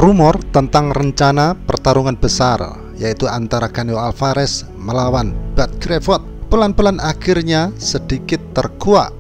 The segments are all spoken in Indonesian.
rumor tentang rencana pertarungan besar, yaitu antara Canelo Alvarez melawan Bud Crawford, pelan-pelan akhirnya sedikit terkuak.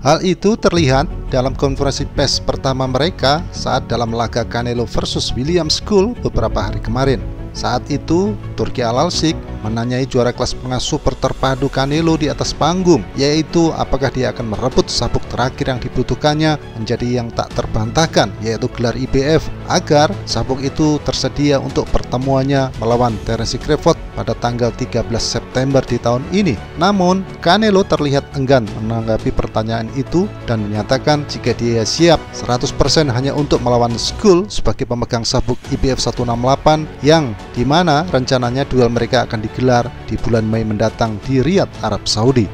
Hal itu terlihat dalam konferensi pers pertama mereka saat dalam laga Canelo versus William School beberapa hari kemarin. Saat itu, Turki Al-Alsik menanyai juara kelas pengasuh super terpadu Canelo di atas panggung, yaitu apakah dia akan merebut sabuk terakhir yang dibutuhkannya menjadi yang tak terbantahkan, yaitu gelar IBF, agar sabuk itu tersedia untuk pertemuannya melawan Terence Crawford pada tanggal 13 September di tahun ini. Namun, Canelo terlihat enggan menanggapi pertanyaan itu dan menyatakan jika dia siap 100% hanya untuk melawan School sebagai pemegang sabuk IBF 168, yang dimana rencananya duel mereka akan digelar di bulan Mei mendatang di Riyadh, Arab Saudi.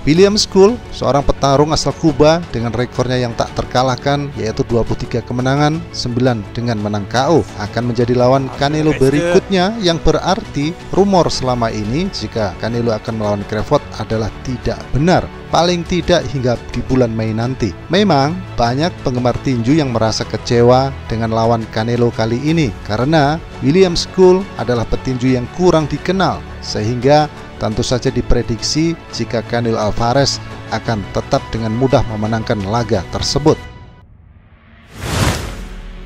William School, seorang petarung asal Kuba dengan rekornya yang tak terkalahkan, yaitu 23 kemenangan, 9 dengan menang KO, akan menjadi lawan Canelo berikutnya, yang berarti rumor selama ini jika Canelo akan melawan Crawford adalah tidak benar, paling tidak hingga di bulan Mei nanti. Memang banyak penggemar tinju yang merasa kecewa dengan lawan Canelo kali ini karena William School adalah petinju yang kurang dikenal, sehingga tentu saja diprediksi jika Canelo Alvarez akan tetap dengan mudah memenangkan laga tersebut.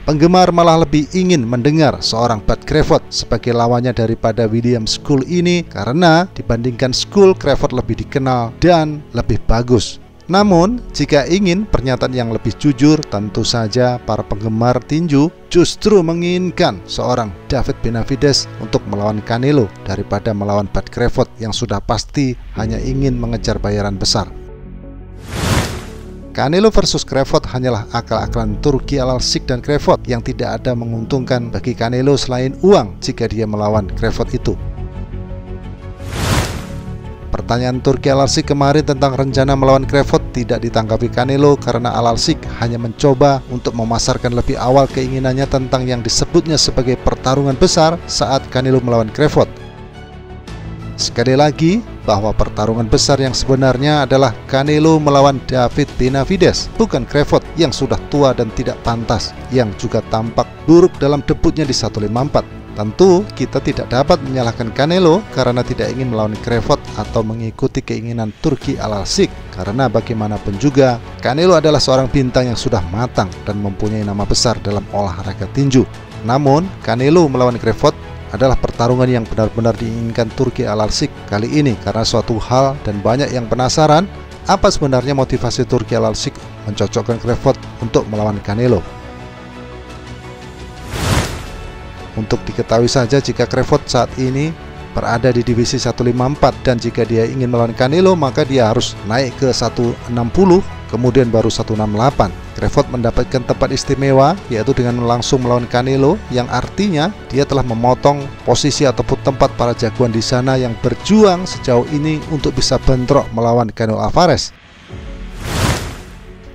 Penggemar malah lebih ingin mendengar seorang Bud Crawford sebagai lawannya daripada William School ini karena dibandingkan School, Crawford lebih dikenal dan lebih bagus. Namun, jika ingin pernyataan yang lebih jujur, tentu saja para penggemar tinju justru menginginkan seorang David Benavidez untuk melawan Canelo daripada melawan Bud Crawford yang sudah pasti hanya ingin mengejar bayaran besar. Canelo versus Crawford hanyalah akal-akalan Turki Al-Alsik dan Crawford yang tidak ada menguntungkan bagi Canelo selain uang jika dia melawan Crawford itu. Pertanyaan Turki Al-Alsik kemarin tentang rencana melawan Crawford tidak ditanggapi Canelo karena Al-Alsik hanya mencoba untuk memasarkan lebih awal keinginannya tentang yang disebutnya sebagai pertarungan besar saat Canelo melawan Crawford. Sekali lagi, bahwa pertarungan besar yang sebenarnya adalah Canelo melawan David Benavidez, bukan Crawford yang sudah tua dan tidak pantas, yang juga tampak buruk dalam debutnya di 154. Tentu kita tidak dapat menyalahkan Canelo karena tidak ingin melawan Crawford atau mengikuti keinginan Turki Al-Alsik, karena bagaimanapun juga Canelo adalah seorang bintang yang sudah matang dan mempunyai nama besar dalam olahraga tinju. Namun Canelo melawan Crawford adalah pertarungan yang benar-benar diinginkan Turki Al-Alsik kali ini karena suatu hal, dan banyak yang penasaran apa sebenarnya motivasi Turki Al-Alsik mencocokkan Crawford untuk melawan Canelo. Untuk diketahui saja, jika Crawford saat ini berada di divisi 154 dan jika dia ingin melawan Canelo maka dia harus naik ke 160 kemudian baru 168. Crawford mendapatkan tempat istimewa yaitu dengan langsung melawan Canelo, yang artinya dia telah memotong posisi ataupun tempat para jagoan di sana yang berjuang sejauh ini untuk bisa bentrok melawan Canelo Alvarez.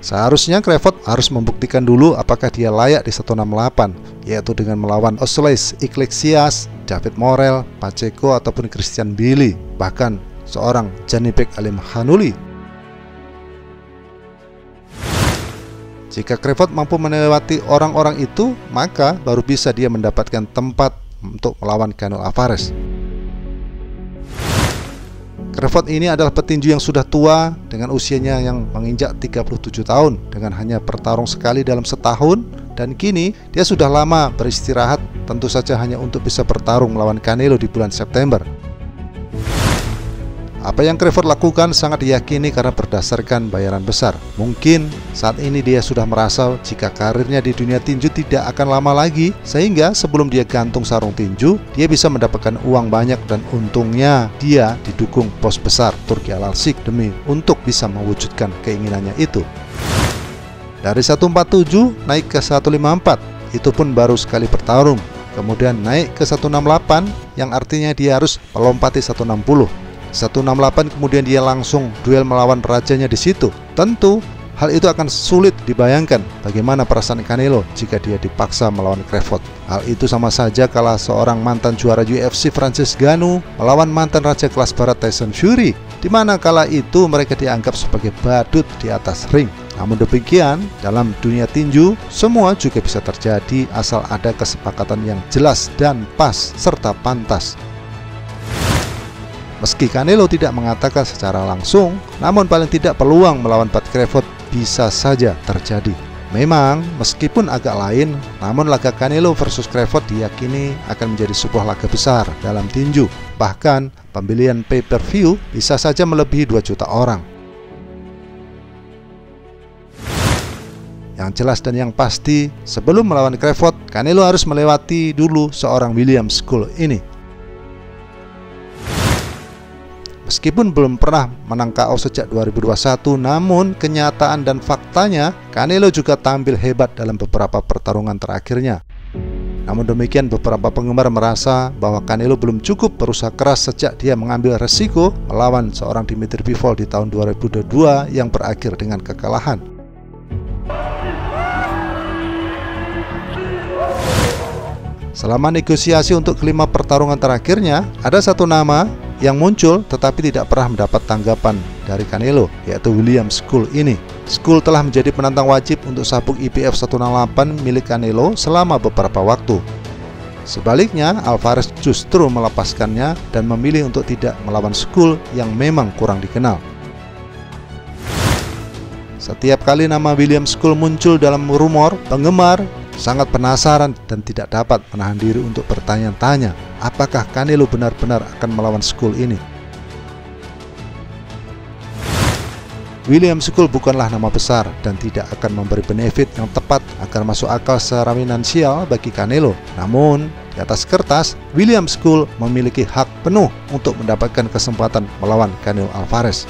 Seharusnya Crawford harus membuktikan dulu apakah dia layak di 168, yaitu dengan melawan Oleiles Iglesias, David Morrell, Pacheco ataupun Christian Billy, bahkan seorang Janibek Alimkhanuly. Jika Crawford mampu melewati orang-orang itu, maka baru bisa dia mendapatkan tempat untuk melawan Canelo Alvarez. Crawford ini adalah petinju yang sudah tua dengan usianya yang menginjak 37 tahun dengan hanya bertarung sekali dalam setahun, dan kini dia sudah lama beristirahat, tentu saja hanya untuk bisa bertarung melawan Canelo di bulan September. Apa yang Crawford lakukan sangat diyakini karena berdasarkan bayaran besar. Mungkin saat ini dia sudah merasa jika karirnya di dunia tinju tidak akan lama lagi, sehingga sebelum dia gantung sarung tinju, dia bisa mendapatkan uang banyak, dan untungnya dia didukung bos besar Turki Al-Alsik demi untuk bisa mewujudkan keinginannya itu. Dari 147 naik ke 154, itu pun baru sekali bertarung. Kemudian naik ke 168, yang artinya dia harus melompati 160. 168 kemudian dia langsung duel melawan rajanya di situ. Tentu hal itu akan sulit dibayangkan bagaimana perasaan Canelo jika dia dipaksa melawan Crawford. Hal itu sama saja kalau seorang mantan juara UFC Francis Ngannou melawan mantan raja kelas barat Tyson Fury, di mana kala itu mereka dianggap sebagai badut di atas ring. Namun demikian, dalam dunia tinju, semua juga bisa terjadi asal ada kesepakatan yang jelas dan pas serta pantas. Meski Canelo tidak mengatakan secara langsung, namun paling tidak peluang melawan Bud Crawford bisa saja terjadi. Memang, meskipun agak lain, namun laga Canelo versus Crawford diyakini akan menjadi sebuah laga besar dalam tinju. Bahkan, pembelian pay-per-view bisa saja melebihi 2 juta orang. Yang jelas dan yang pasti, sebelum melawan Crawford, Canelo harus melewati dulu seorang William School ini. Meskipun belum pernah menang KO sejak 2021, namun kenyataan dan faktanya Canelo juga tampil hebat dalam beberapa pertarungan terakhirnya. Namun demikian, beberapa penggemar merasa bahwa Canelo belum cukup berusaha keras sejak dia mengambil resiko melawan seorang Dimitri Bivol di tahun 2022 yang berakhir dengan kekalahan. Selama negosiasi untuk kelima pertarungan terakhirnya, ada satu nama yang muncul tetapi tidak pernah mendapat tanggapan dari Canelo, yaitu William School ini. School telah menjadi penantang wajib untuk sabuk IBF 168 milik Canelo selama beberapa waktu. Sebaliknya, Alvarez justru melepaskannya dan memilih untuk tidak melawan School yang memang kurang dikenal. Setiap kali nama William School muncul dalam rumor, penggemar sangat penasaran dan tidak dapat menahan diri untuk bertanya-tanya, apakah Canelo benar-benar akan melawan School ini? William School bukanlah nama besar dan tidak akan memberi benefit yang tepat agar masuk akal secara finansial bagi Canelo. Namun, di atas kertas, William School memiliki hak penuh untuk mendapatkan kesempatan melawan Canelo Alvarez.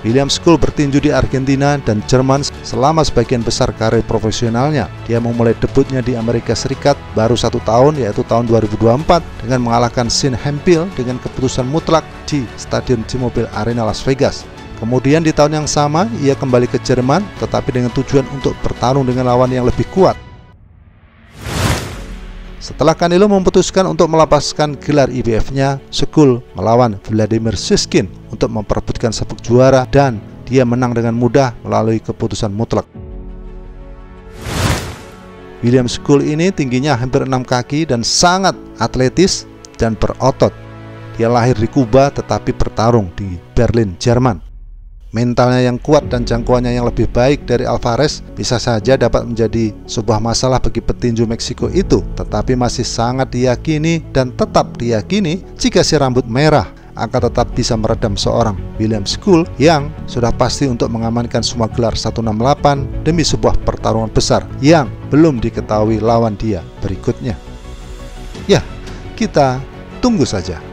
William School bertinju di Argentina dan Jerman selama sebagian besar karir profesionalnya. Dia memulai debutnya di Amerika Serikat baru 1 tahun, yaitu tahun 2024 dengan mengalahkan Shane Hemphill dengan keputusan mutlak di Stadion T-Mobile Arena Las Vegas. Kemudian di tahun yang sama ia kembali ke Jerman, tetapi dengan tujuan untuk bertarung dengan lawan yang lebih kuat. Setelah Canelo memutuskan untuk melepaskan gelar IBF-nya, School melawan Vladimir Shishkin untuk memperebutkan sabuk juara dan dia menang dengan mudah melalui keputusan mutlak. William School ini tingginya hampir 6 kaki dan sangat atletis dan berotot. Dia lahir di Kuba tetapi bertarung di Berlin, Jerman. Mentalnya yang kuat dan jangkauannya yang lebih baik dari Alvarez bisa saja dapat menjadi sebuah masalah bagi petinju Meksiko itu, tetapi masih sangat diyakini dan tetap diyakini jika si rambut merah akan tetap bisa meredam seorang William School yang sudah pasti untuk mengamankan semua gelar 168 demi sebuah pertarungan besar yang belum diketahui lawan dia berikutnya. Ya, kita tunggu saja.